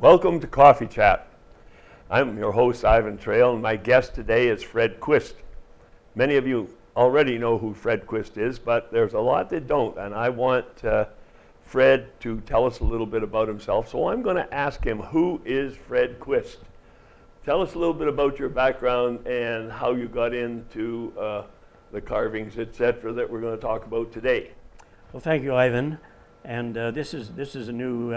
Welcome to Coffee Chat. I'm your host, Ivan Traill, and my guest today is Fred Quist. Many of you already know who Fred Quist is, but there's a lot that don't, and I want Fred to tell us a little bit about himself. So I'm going to ask him, who is Fred Quist? Tell us a little bit about your background and how you got into the carvings, etc., that we're going to talk about today. Well, thank you, Ivan. And this is a new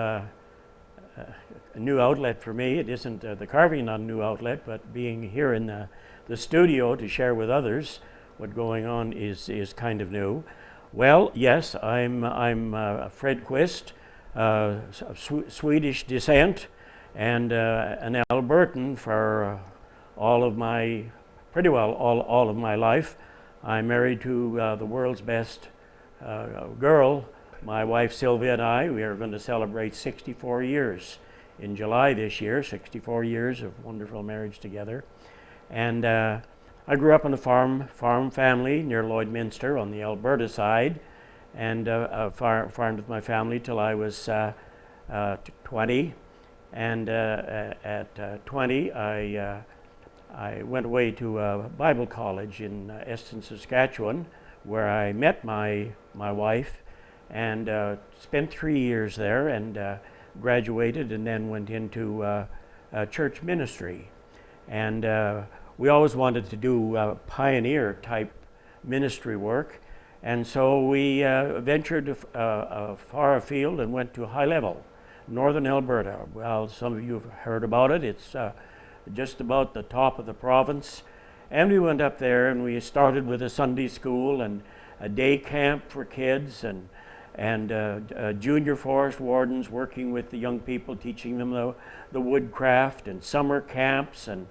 outlet for me. It isn't the carving, not a new outlet, but being here in the studio to share with others what's going on is kind of new. Well, yes, I'm Fred Quist, Swedish descent, and an Albertan for all of my life. I'm married to the world's best girl. My wife Sylvia and I, we are going to celebrate 64 years in July this year, 64 years of wonderful marriage together. And I grew up in a farm family near Lloydminster on the Alberta side, and farmed with my family till I was 20. And at 20, I went away to Bible college in Eston, Saskatchewan, where I met my wife, and spent 3 years there, and graduated, and then went into church ministry. And we always wanted to do pioneer type ministry work, and so we ventured far afield and went to High Level, northern Alberta. Well, some of you have heard about it. It's just about the top of the province. And we went up there, and we started with a Sunday school and a day camp for kids, and junior forest wardens working with the young people, teaching them the woodcraft, and summer camps, and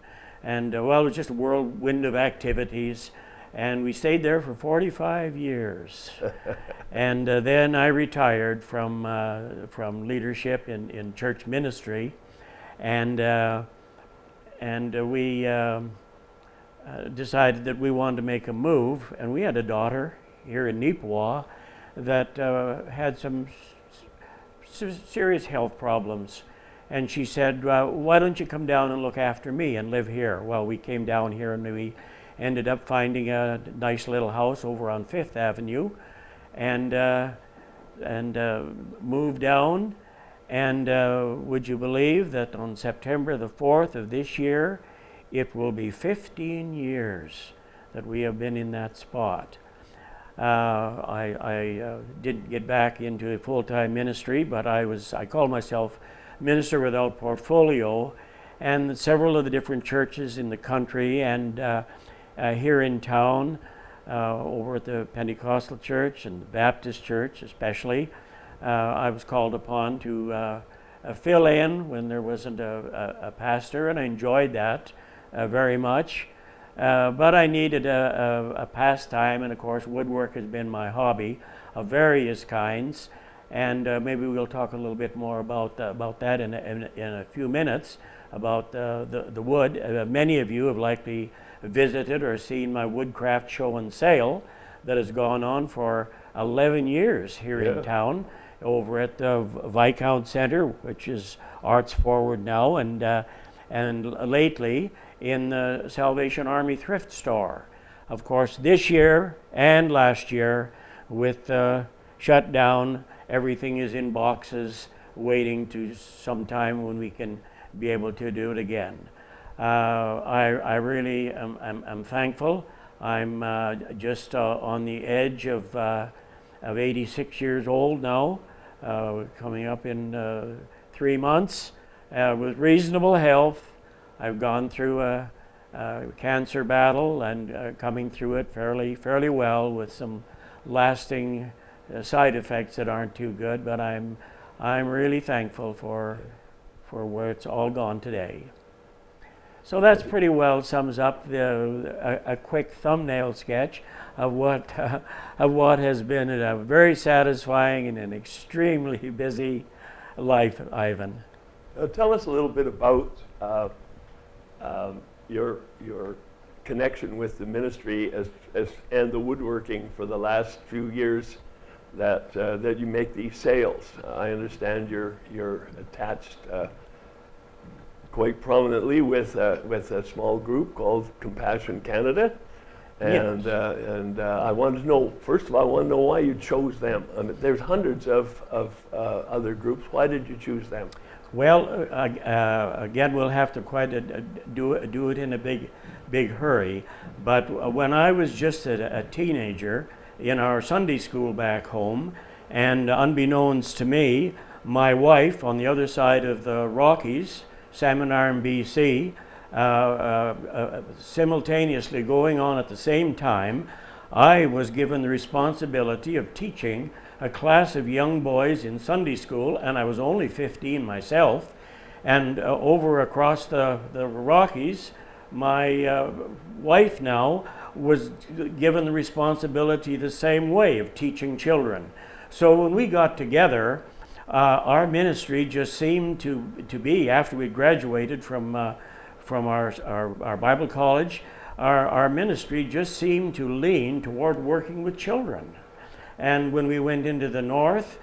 well, it was just a whirlwind of activities. And we stayed there for 45 years. And then I retired from leadership in church ministry, and we decided that we wanted to make a move. And we had a daughter here in Neepawa that had some serious health problems. And she said, why don't you come down and look after me and live here? Well, we came down here, and we ended up finding a nice little house over on 5th Avenue, and moved down. And would you believe that on September the 4th of this year, it will be 15 years that we have been in that spot. I didn't get back into full-time ministry, but I called myself minister without portfolio, and several of the different churches in the country and here in town, over at the Pentecostal church and the Baptist church especially, I was called upon to fill in when there wasn't a pastor, and I enjoyed that very much. But I needed a pastime, and of course woodwork has been my hobby of various kinds, and maybe we'll talk a little bit more about that in a few minutes, about the wood. Many of you have likely visited or seen my woodcraft show and sale that has gone on for 11 years here in town, over at the Viscount Centre, which is Arts Forward now, and lately in the Salvation Army thrift store. Of course, this year and last year, with shut down, everything is in boxes, waiting to some time when we can be able to do it again. I really am thankful. I'm just on the edge of 86 years old now, coming up in 3 months, with reasonable health. I've gone through a cancer battle, and coming through it fairly well, with some lasting side effects that aren't too good. But I'm really thankful for where it's all gone today. So that's pretty well sums up a quick thumbnail sketch of what has been a very satisfying and an extremely busy life, Ivan. Tell us a little bit about your connection with the ministry and the woodworking for the last few years that you make these sales. I understand you're attached quite prominently with a small group called Compassion Canada. And, I wanted to know, first of all, I want to know why you chose them. I mean, there's hundreds of other groups. Why did you choose them? Well, again, we'll have to do it in a big hurry. But when I was just a teenager in our Sunday school back home, and unbeknownst to me, my wife on the other side of the Rockies, Salmon Arm, BC, simultaneously going on at the same time, I was given the responsibility of teaching a class of young boys in Sunday school, and I was only 15 myself. And over across the Rockies, my wife now was given the responsibility the same way of teaching children. So when we got together, our ministry just seemed to be, after we graduated from our Bible college, our ministry just seemed to lean toward working with children. And when we went into the north,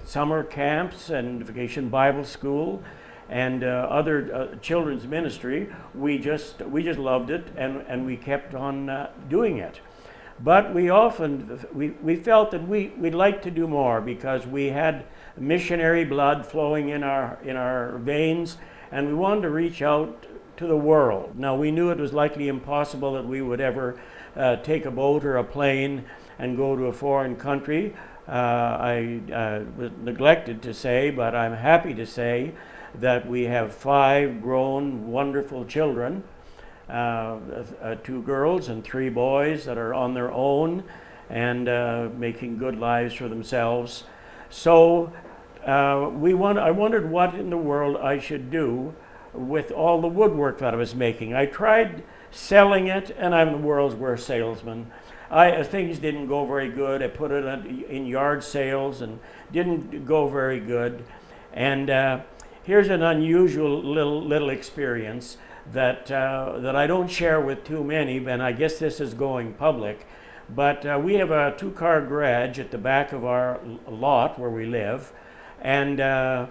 summer camps and Vacation Bible School and other children's ministry, we just loved it, and we kept on doing it. But we felt that we'd like to do more, because we had missionary blood flowing in our veins, and we wanted to reach out to the world. Now, we knew it was likely impossible that we would ever take a boat or a plane and go to a foreign country. I was neglected to say, but I'm happy to say that we have 5 grown, wonderful children, 2 girls and 3 boys that are on their own and making good lives for themselves. So I wondered what in the world I should do with all the woodwork that I was making. I tried selling it, and I'm the world's worst salesman. Things didn't go very good. I put it in yard sales and didn't go very good. And here's an unusual little experience that I don't share with too many, and I guess this is going public. But we have a 2-car garage at the back of our lot where we live, and a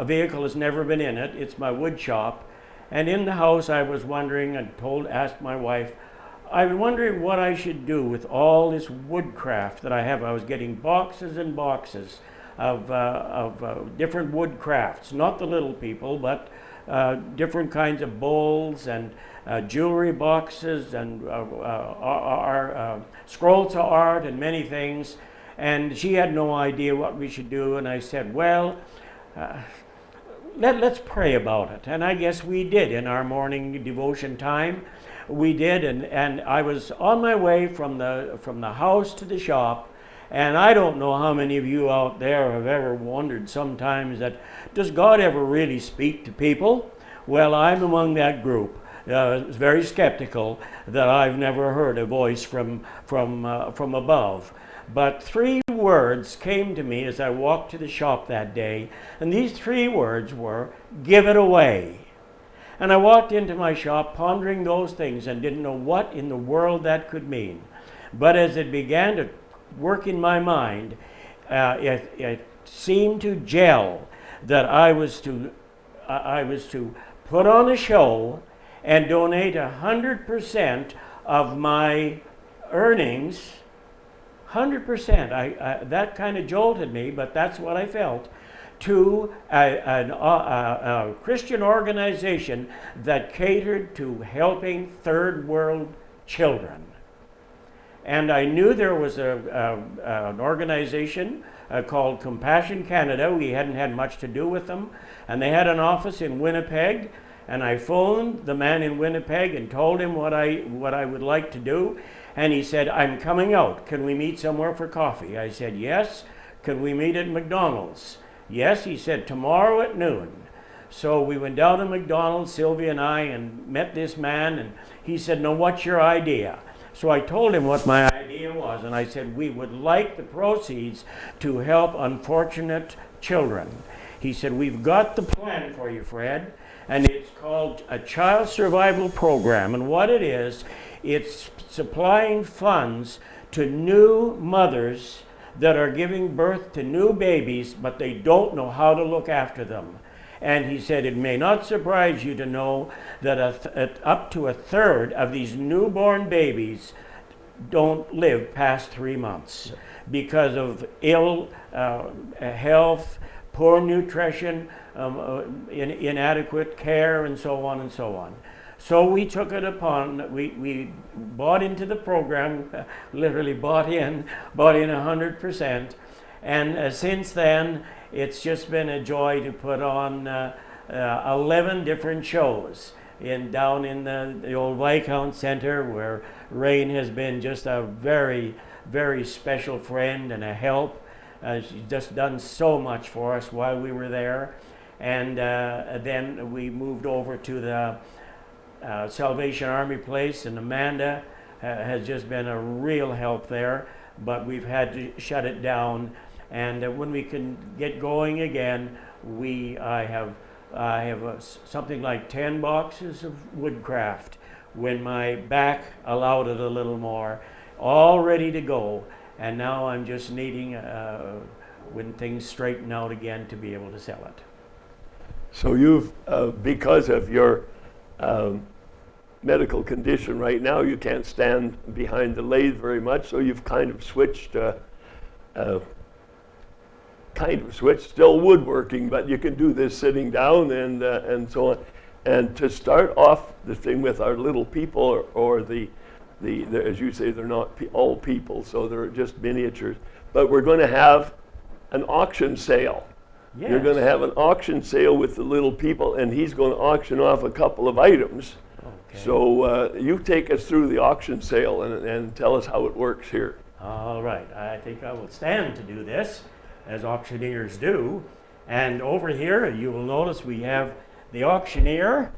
vehicle has never been in it. It's my wood shop. And in the house, I was wondering, and asked my wife, I'm wondering what I should do with all this woodcraft that I have. I was getting boxes and boxes of different wood crafts, not the little people, but different kinds of bowls and jewelry boxes and scrolls of art and many things. And she had no idea what we should do. And I said, well, let's pray about it. And I guess we did in our morning devotion time. We did, and I was on my way from the house to the shop, and I don't know how many of you out there have ever wondered sometimes that, does God ever really speak to people? Well, I'm among that group. Very skeptical that I've never heard a voice from above. But 3 words came to me as I walked to the shop that day, and these 3 words were, give it away. And I walked into my shop pondering those things and didn't know what in the world that could mean. But as it began to work in my mind, it seemed to gel that I was to put on a show and donate 100% of my earnings. 100%. That kind of jolted me, but that's what I felt. To a Christian organization that catered to helping third world children. And I knew there was an organization called Compassion Canada. We hadn't had much to do with them. And they had an office in Winnipeg. And I phoned the man in Winnipeg and told him what I would like to do. And he said, I'm coming out. Can we meet somewhere for coffee? I said, yes. Could we meet at McDonald's? Yes, he said, tomorrow at noon. So we went down to McDonald's, Sylvia and I, and met this man, and he said, now what's your idea? So I told him what my idea was, and I said, we would like the proceeds to help unfortunate children. He said, we've got the plan for you, Fred, and it's called a Child Survival Program, and what it is, it's supplying funds to new mothers that are giving birth to new babies, but they don't know how to look after them. And he said, it may not surprise you to know that up to a third of these newborn babies don't live past 3 months because of ill health, poor nutrition, inadequate care, and so on and so on. So we took it upon, we bought into the program, literally bought in 100%. And since then, it's just been a joy to put on 11 different shows down in the old Viscount Center, where Rain has been just a very, very special friend and a help. She's just done so much for us while we were there. And then we moved over to the Salvation Army place, and Amanda has just been a real help there, but we've had to shut it down. And when we can get going again, I have something like 10 boxes of woodcraft when my back allowed it a little more, all ready to go. And now I'm just needing, when things straighten out again, to be able to sell it. So you've, because of your medical condition right now, you can't stand behind the lathe very much, so you've kind of switched, still woodworking, but you can do this sitting down and so on. And to start off the thing with our little people, or the as you say, they're not all people, so they're just miniatures, but we're going to have an auction sale. Yes. You're going to have an auction sale with the little people, and he's going to auction off a couple of items. Okay. So you take us through the auction sale and tell us how it works here. All right, I think I will stand to do this, as auctioneers do. And over here, you will notice we have the auctioneer.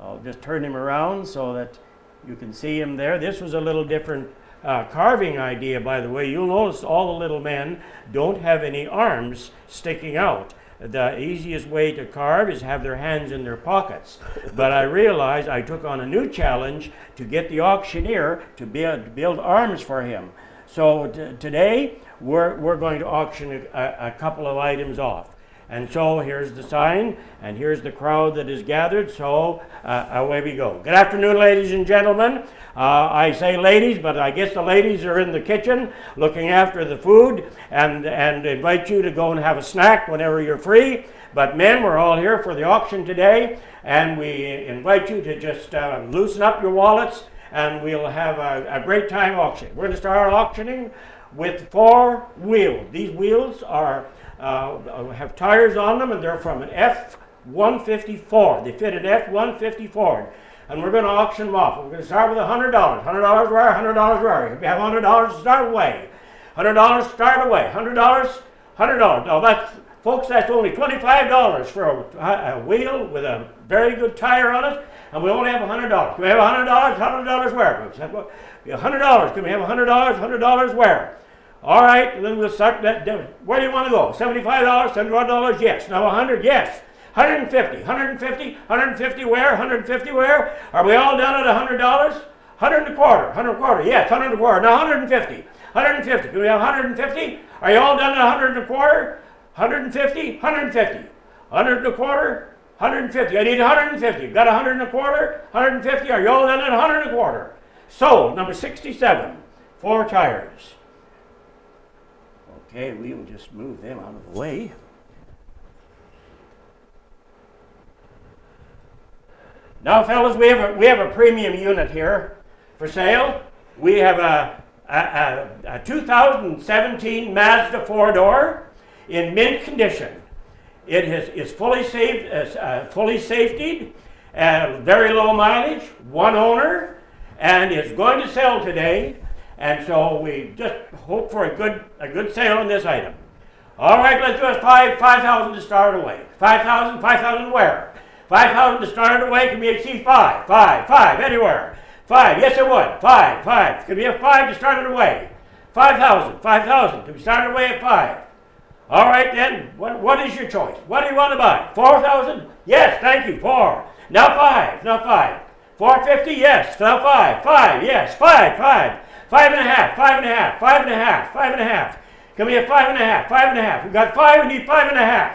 I'll just turn him around so that you can see him there. This was a little different carving idea, by the way. You'll notice all the little men don't have any arms sticking out. The easiest way to carve is have their hands in their pockets. But I realized I took on a new challenge to get the auctioneer to build arms for him. So today, we're going to auction a couple of items off. And so here's the sign, and here's the crowd that is gathered, so away we go. Good afternoon, ladies and gentlemen. I say ladies, but I guess the ladies are in the kitchen looking after the food, and invite you to go and have a snack whenever you're free. But men, we're all here for the auction today, and we invite you to just loosen up your wallets, and we'll have a great time auctioning. We're going to start auctioning with 4 wheels. These wheels are have tires on them, and they're from an F-150 Ford. They fit an F-150 Ford. And we're going to auction them off. We're going to start with $100. $100 rare, $100 rare. If you have $100 to start away. $100 start away. $100, $100. Now that's, folks, that's only $25 for a wheel with a very good tire on it, and we only have $100. Can we have $100? $100 where? $100. Can we have $100? $100 where? All right, and then we'll start that. Where do you want to go? $75? $75? Yes. Now 100? Yes. 150? 150? 150 where? 150 where? Are we all done at $100? 100 and a quarter. 100 and a quarter. Yes, 100 and a quarter. Now 150. 150. Can we have 150? Are you all done at 100 and a quarter? 150? 150. 100 and a quarter? 150. I need 150. Got 100 and a quarter? 150. Are you all done at 100 and a quarter? So, number 67. 4 tires. Okay, we will just move them out of the way. Now, fellas, we have a premium unit here for sale. We have a 2017 Mazda 4-door in mint condition. It is fully safetied, very low mileage, 1 owner, and is going to sell today. And so we just hope for a good sale on this item. All right, let's do it. 5,000 to start away. 5,000, 5,000 where? 5,000 to start away. Can we exceed 5? 5, anywhere. 5, yes it would. 5. Can we have 5 to start it away? 5,000, 5,000. Can we start it away at 5? All right then, what is your choice? What do you want to buy? 4,000? Yes, thank you, 4. Now 5, 450, yes. Now 5, yes, 5. 5.5, 5.5, 5.5, 5.5. Can we have 5.5, 5.5? We got 5, we need 5.5.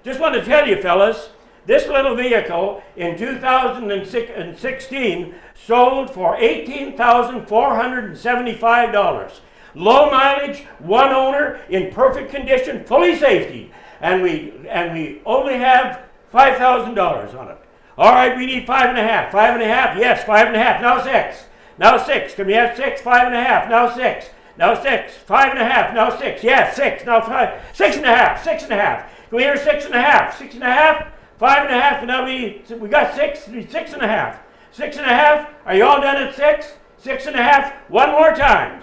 just want to tell you, fellas, this little vehicle in 2016 sold for $18,475. Low mileage, one owner, in perfect condition, fully safety, and we only have $5,000 on it. All right, we need 5.5. 5.5, yes, 5.5. Now 6. Now 6. Can we have 6? 5.5. Now 6. Now 6. 5.5. Now 6. Yes, 6. Now 5. 6.5. 6.5. Can we hear 6.5? 6.5. 5.5. And now we got 6. 6.5. 6.5. Are you all done at 6? 6.5. One more time.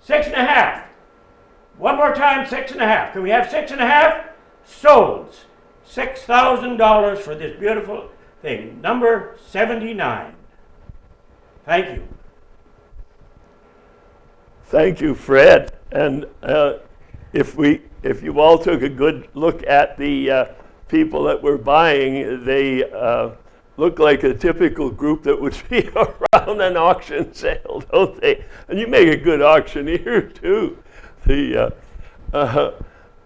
6.5. One more time. 6.5. Can we have 6.5? Sold. $6,000 for this beautiful thing. Number 79. Thank you. Thank you, Fred. And if you all took a good look at the people that were buying, they look like a typical group that would be around an auction sale, don't they? And you make a good auctioneer too.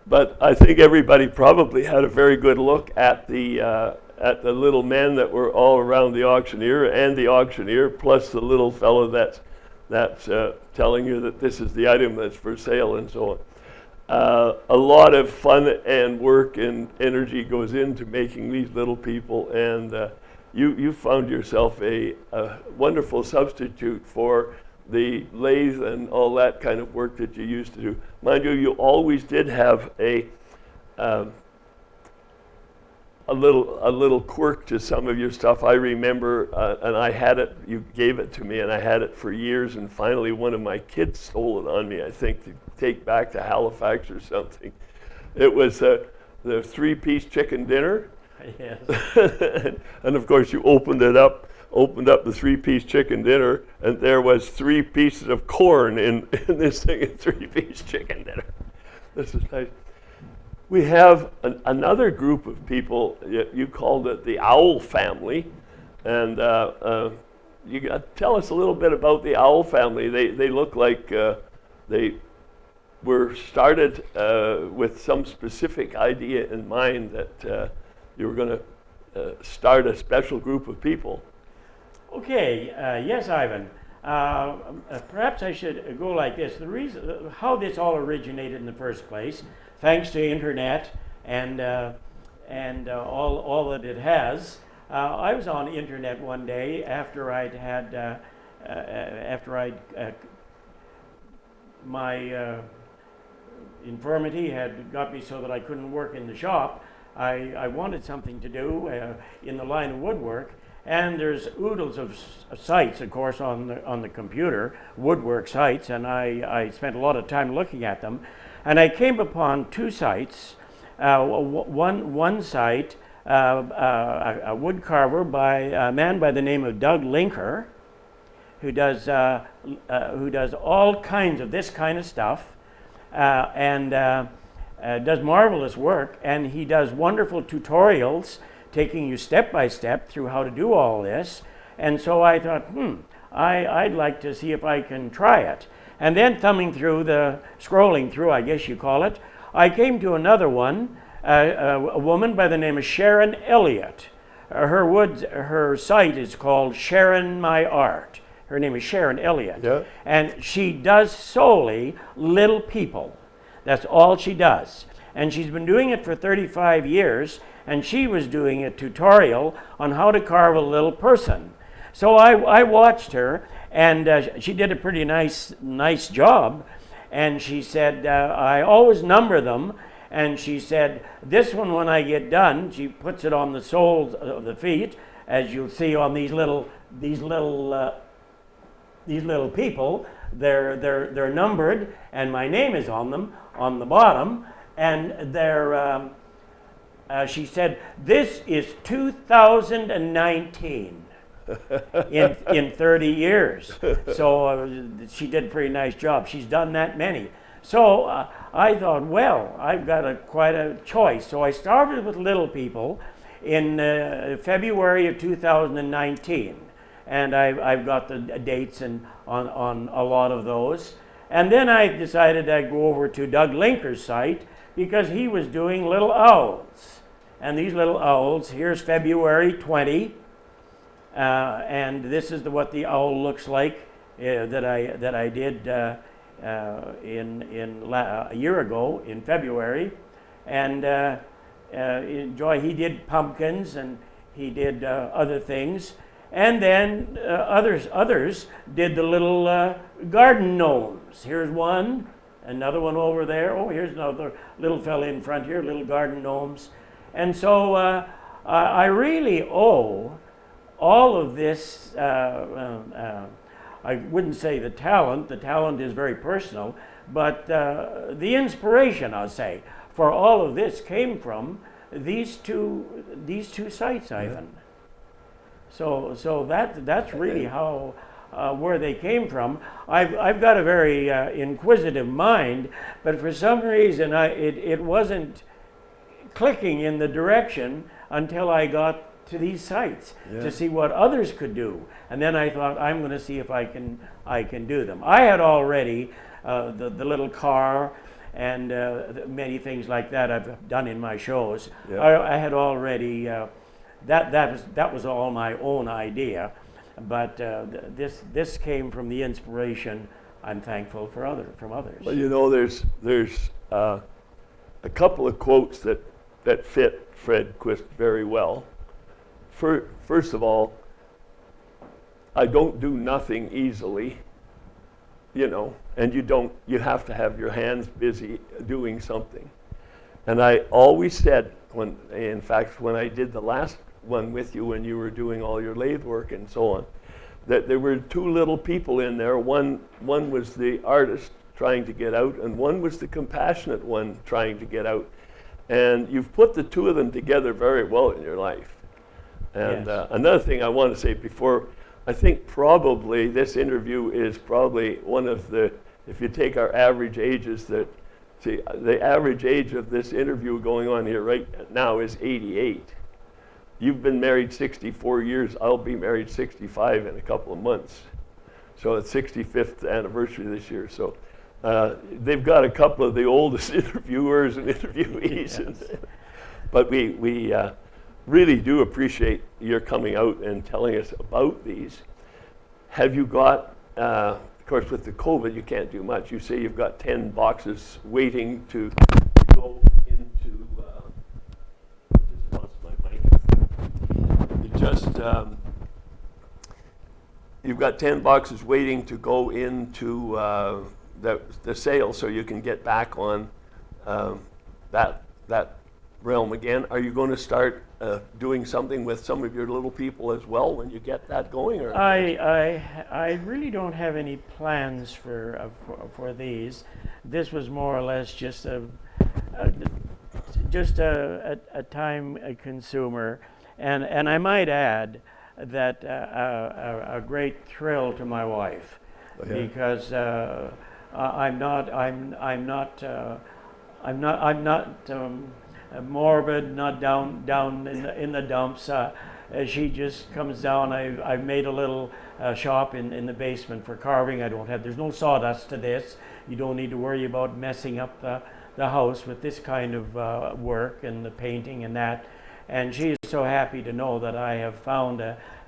But I think everybody probably had a very good look at the little men that were all around the auctioneer, plus the little fellow that's telling you that this is the item that's for sale and so on. A lot of fun and work and energy goes into making these little people, and you found yourself a wonderful substitute for the lathe and all that kind of work that you used to do. Mind you, you always did have a little quirk to some of your stuff. I remember, and I had it, you gave it to me, and I had it for years, and finally one of my kids stole it on me, I think, to take back to Halifax or something. It was the 3-piece chicken dinner. Yes. And of course you opened up the 3-piece chicken dinner, and there was 3 pieces of corn in this thing, a 3-piece chicken dinner. This is nice. We have another group of people. You called it the Owl family, and you tell us a little bit about the Owl family. They look like they were started with some specific idea in mind that you were going to start a special group of people. Okay, yes, Ivan. Perhaps I should go like this. The reason how this all originated in the first place, thanks to internet and all that it has. I was on internet one day after my infirmity had got me so that I couldn't work in the shop. I wanted something to do in the line of woodwork, and there's oodles of sites, of course, on the computer, woodwork sites, and I spent a lot of time looking at them, and I came upon 2 sites. One site, a wood carver by a man by the name of Doug Linker, who does all kinds of this kind of stuff, and does marvelous work, and he does wonderful tutorials taking you step by step through how to do all this. And so I thought, I'd like to see if I can try it. And then scrolling through, I guess you call it, I came to another one, a woman by the name of Sharon Elliott. Her site is called Sharon My Art. Her name is Sharon Elliott. Yeah. And she does solely little people. That's all she does. And she's been doing it for 35 years, and she was doing a tutorial on how to carve a little person. So I watched her, and she did a pretty nice job. And she said, I always number them. And she said, this one, when I get done, she puts it on the soles of the feet, as you'll see on these little people. They're numbered, and my name is on them on the bottom. And they're, she said, this is 2019 in 30 years. So she did a pretty nice job. She's done that many. So I thought, well, I've got quite a choice. So I started with little people in February of 2019. And I've got the dates on a lot of those. And then I decided I'd go over to Doug Linker's site, because he was doing little owls. And these little owls, here's February 20, and this is what the owl looks like that I did a year ago in February. And he did pumpkins and he did other things. And then others did the little garden gnomes. Here's one, another one over there. Oh, here's another little fella in front here, little garden gnomes. And so I really owe all of this, I wouldn't say the talent is very personal, but the inspiration, I'll say, for all of this came from these two sites, Ivan. So that's really how where they came from. I've got a very inquisitive mind, but for some reason it wasn't clicking in the direction until I got to these sites to see what others could do, and then I thought I'm going to see if I can do them. I had already the little car and many things like that I've done in my shows. Yeah. I had already that was all my own idea, but this came from the inspiration. I'm thankful from others. Well, you know, there's a couple of quotes that fit Fred Quist very well. First of all, I don't do nothing easily, you know, and you have to have your hands busy doing something. And I always said, when I did the last one with you, when you were doing all your lathe work and so on, that there were two little people in there. One was the artist trying to get out, and one was the compassionate one trying to get out. And you've put the two of them together very well in your life. And yes. Another thing I want to say before, I think probably this interview is probably one of the, if you take our average ages, the average age of this interview going on here right now is 88. You've been married 64 years. I'll be married 65 in a couple of months. So it's 65th anniversary this year. So they've got a couple of the oldest interviewers and interviewees. Yes. But we really do appreciate your coming out and telling us about these. Have you got, of course with the COVID you can't do much. You say you've got 10 boxes waiting to go into, just lost my mic. You've got 10 boxes waiting to go into the sale so you can get back on that realm again. Are you going to start doing something with some of your little people as well when you get that going? Or I really don't have any plans for these. This was more or less just a time consumer, and I might add that a great thrill to my wife, because I'm not morbid, not down in the dumps. She just comes down. I've made a little shop in the basement for carving. There's no sawdust to this. You don't need to worry about messing up the house with this kind of work and the painting and that. And she's so happy to know that I have found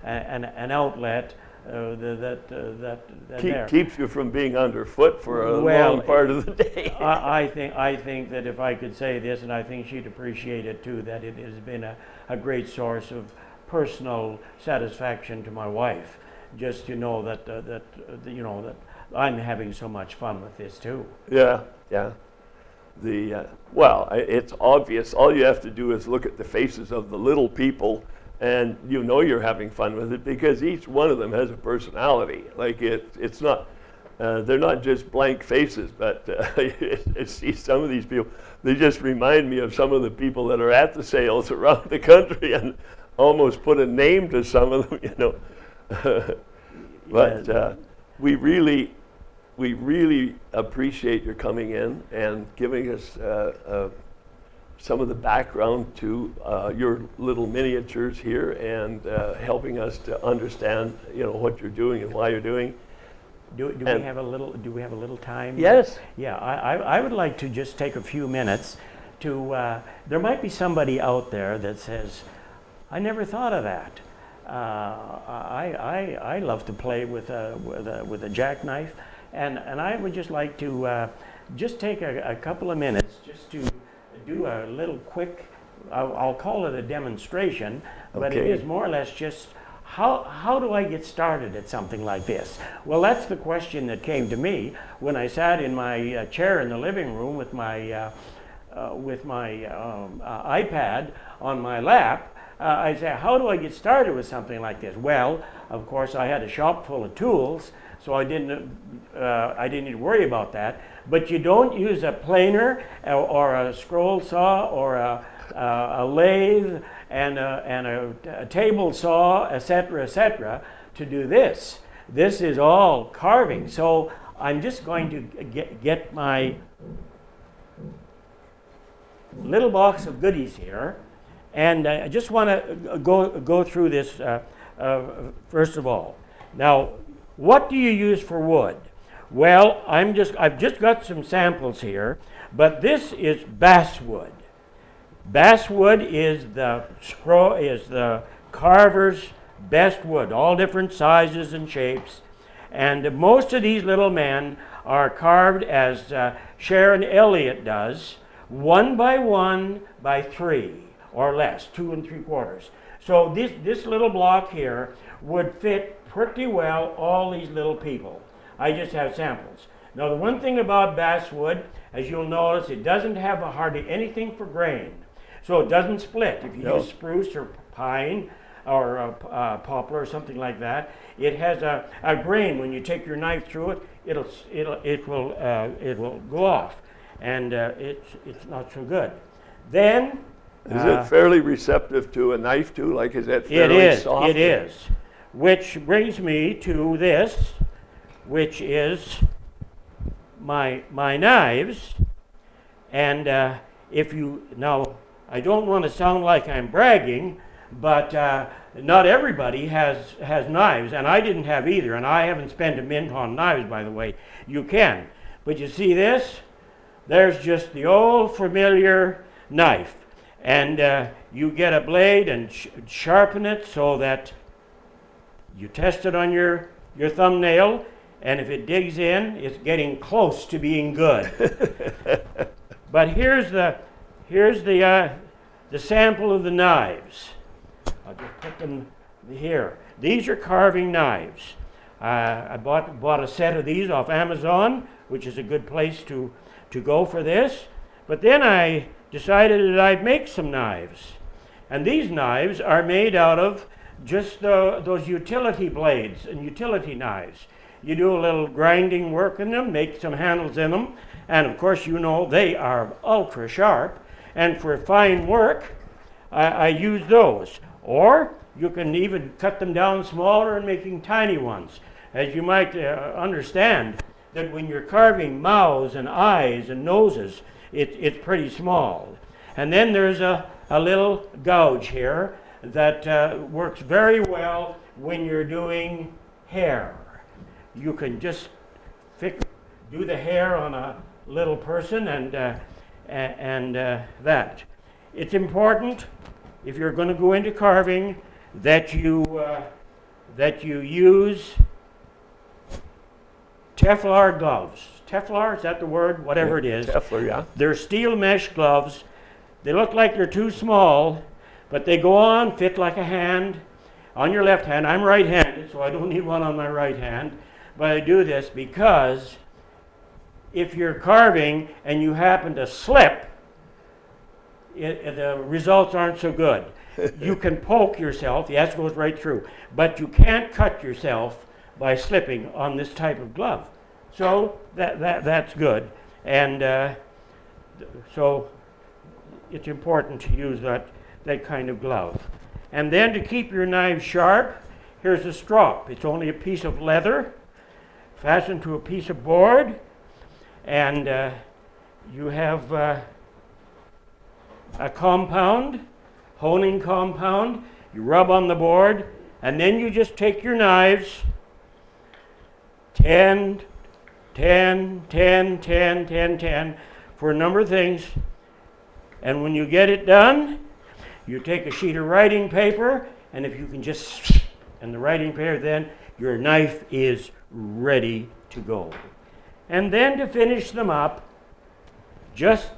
an outlet that keeps you from being underfoot for a long part of the day. I think that if I could say this, and I think she'd appreciate it too, that it has been a great source of personal satisfaction to my wife, just to know that I'm having so much fun with this too. Yeah. It's obvious. All you have to do is look at the faces of the little people, and you know you're having fun with it, because each one of them has a personality. Like it's not, they're not just blank faces, but I see some of these people, they just remind me of some of the people that are at the sales around the country, and almost put a name to some of them, you know. But we really appreciate your coming in and giving us some of the background to your little miniatures here, and helping us to understand, what you're doing and why you're doing. Do we have a little time? Yes. Yeah, I would like to just take a few minutes there might be somebody out there that says, I never thought of that. I love to play with a jackknife, and I would just like to just take a couple of minutes just to do a little quick, I'll call it a demonstration, but it Okay. is more or less just how do I get started at something like this? Well, that's the question that came to me when I sat in my chair in the living room with my iPad on my lap. I said, how do I get started with something like this? Well, of course, I had a shop full of tools, so I didn't need to worry about that. But you don't use a planer or a scroll saw or a lathe and a table saw, etc., to do this. This is all carving. So I'm just going to get my little box of goodies here, and I just want to go through this first of all. Now, what do you use for wood? Well, I've just got some samples here, but this is basswood. Basswood is the carver's best wood, all different sizes and shapes, and most of these little men are carved as Sharon Elliott does, 1 by 1 by 3 or less, 2 3/4. So this little block here would fit pretty well all these little people. I just have samples. Now, the one thing about basswood, as you'll notice, it doesn't have hardly anything for grain. So it doesn't split. If you use spruce or pine or poplar or something like that, it has a grain. When you take your knife through it, it will go off, and it's not so good. Then Is it fairly receptive to a knife too? Like, is that fairly soft? It is. Which brings me to this, which is my knives. And now, I don't want to sound like I'm bragging, but not everybody has knives, and I didn't have either, and I haven't spent a mint on knives, by the way. You can. But you see this? There's just the old familiar knife. And you get a blade and sharpen it so that you test it on your thumbnail, and if it digs in, it's getting close to being good. But here's the sample of the knives. I'll just put them here. These are carving knives. I bought a set of these off Amazon, which is a good place to go for this. But then I decided that I'd make some knives. And these knives are made out of just those utility blades and utility knives. You do a little grinding work in them, make some handles in them, and of course you know they are ultra sharp, and for fine work I use those. Or you can even cut them down smaller and making tiny ones. As you might understand, that when you're carving mouths and eyes and noses, it's pretty small. And then there's a little gouge here that works very well when you're doing hair. You can just do the hair on a little person and that. It's important, if you're going to go into carving, that you use Teflon gloves. Teflon, is that the word? Whatever it is. Teflon, yeah. They're steel mesh gloves. They look like they're too small, but they go on, fit like a hand on your left hand. I'm right-handed, so I don't need one on my right hand. But I do this because if you're carving and you happen to slip, the results aren't so good. You can poke yourself, yes, it goes right through, but you can't cut yourself by slipping on this type of glove. So that's good. And so it's important to use that kind of glove. And then to keep your knife sharp, here's a strop. It's only a piece of leather fastened to a piece of board, and you have a compound, honing compound. You rub on the board, and then you just take your knives, 10, 10, 10, 10, 10, 10, for a number of things. And when you get it done, you take a sheet of writing paper, and if you can just, and the writing paper, then your knife is ready to go. And then to finish them up, just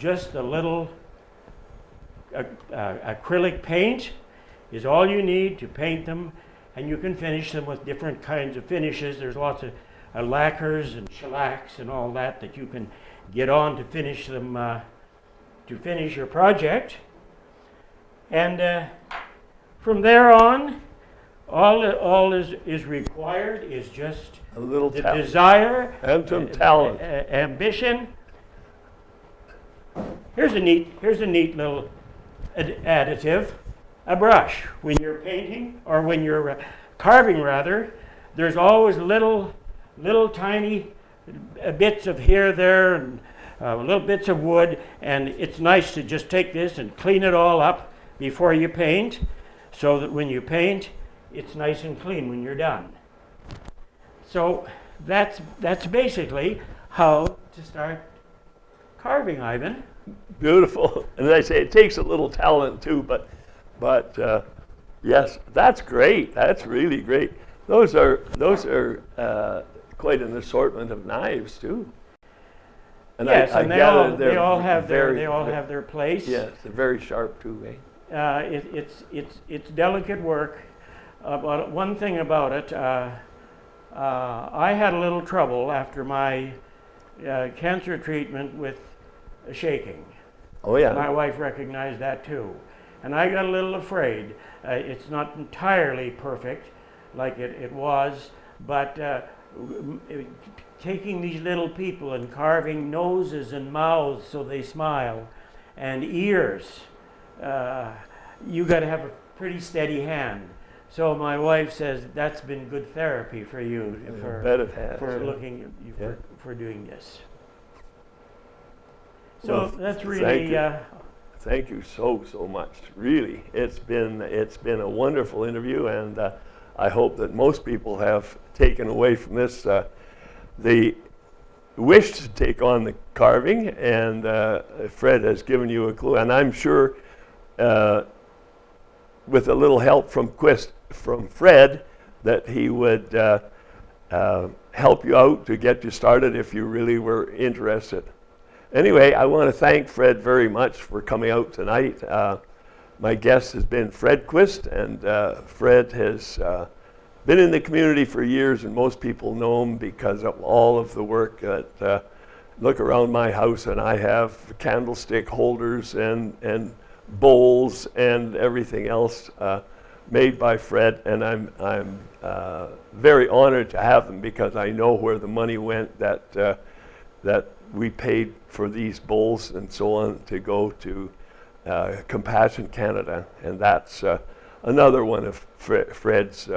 a little acrylic paint is all you need to paint them, and you can finish them with different kinds of finishes. There's lots of lacquers and shellacs and all that you can get on to finish them, to finish your project. And from there on, all is required is just A little the talent. desire And some talent. ambition. Here's a neat little additive, a brush. When you're painting, or when you're carving rather, there's always little tiny bits of here, there, and little bits of wood, and it's nice to just take this and clean it all up before you paint, so that when you paint, it's nice and clean when you're done. So that's basically how to start carving, Ivan. Beautiful. And as I say, it takes a little talent too, but yes, that's great. That's really great. Those are quite an assortment of knives too. And yes, I and gather they all have very- their place. Yes, they're very sharp too, eh? It's delicate work. But one thing about it, I had a little trouble after my cancer treatment with shaking. Oh yeah. My wife recognized that too. And I got a little afraid. It's not entirely perfect like it was, but taking these little people and carving noses and mouths so they smile, and ears, you got to have a pretty steady hand. So my wife says that's been good therapy for you, I bet it has, for yeah. looking at you Yeah. for doing this. So Well, that's thank really you. Thank you so much. Really, it's been a wonderful interview, and I hope that most people have taken away from this the wish to take on the carving, and Fred has given you a clue, and I'm sure with a little help from Fred, that he would help you out to get you started if you really were interested. Anyway, I want to thank Fred very much for coming out tonight. My guest has been Fred Quist, and Fred has been in the community for years, and most people know him because of all of the work that look around my house, and I have candlestick holders and bowls and everything else made by Fred, and I'm very honored to have them because I know where the money went that we paid for these bowls and so on to go to Compassion Canada, and that's another one of Fred's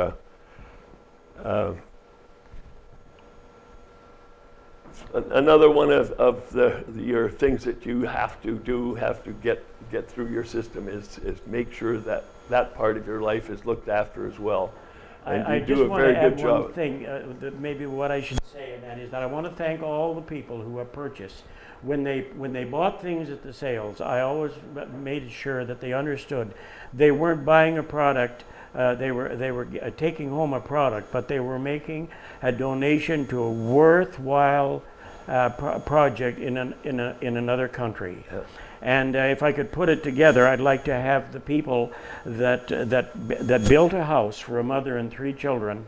another one of your things that you have to get through your system is make sure that that part of your life is looked after as well. And I you do just a want very to good add job. one thing, that maybe what I should say, and that is that I want to thank all the people who have purchased. When they bought things at the sales, I always made sure that they understood they weren't buying a product. They were taking home a product, but they were making a donation to a worthwhile project in another country. Yeah. And if I could put it together, I'd like to have the people that built a house for a mother and 3 children.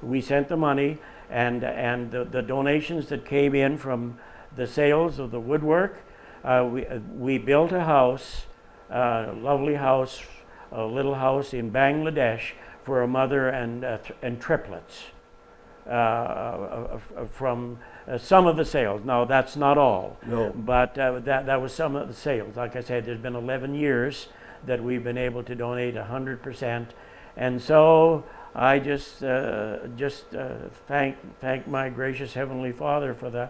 We sent the money, and the donations that came in from the sales of the woodwork. We built a house, a lovely house, a little house in Bangladesh for a mother and triplets from some of the sales. Now, that's not all. No. But that was some of the sales. Like I said, there's been 11 years that we've been able to donate 100%. And so I just thank my gracious Heavenly Father for the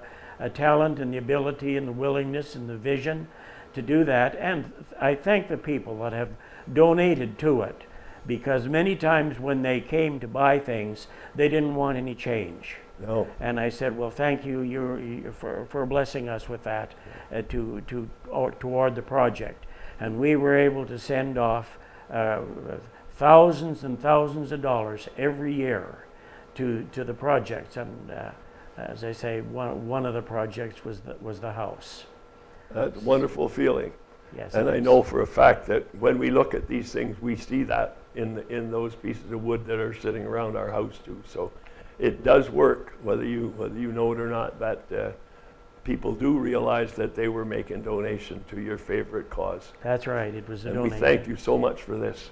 talent and the ability and the willingness and the vision to do that. And I thank the people that have donated to it, because many times when they came to buy things, they didn't want any change. No. And I said, well, thank you, for blessing us with that toward the project. And we were able to send off thousands and thousands of dollars every year to the projects. And as I say, one of the projects was the house. That's a wonderful feeling. Yes, And I know for a fact that when we look at these things, we see that in those pieces of wood that are sitting around our house too. So it does work, whether you know it or not, that people do realize that they were making donation to your favorite cause. That's right. It was a And donation. we thank you so much for this.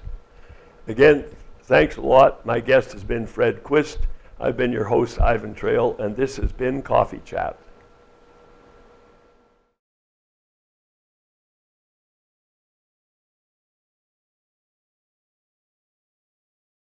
Again, thanks a lot. My guest has been Fred Quist. I've been your host, Ivan Traill, and this has been Coffee Chat.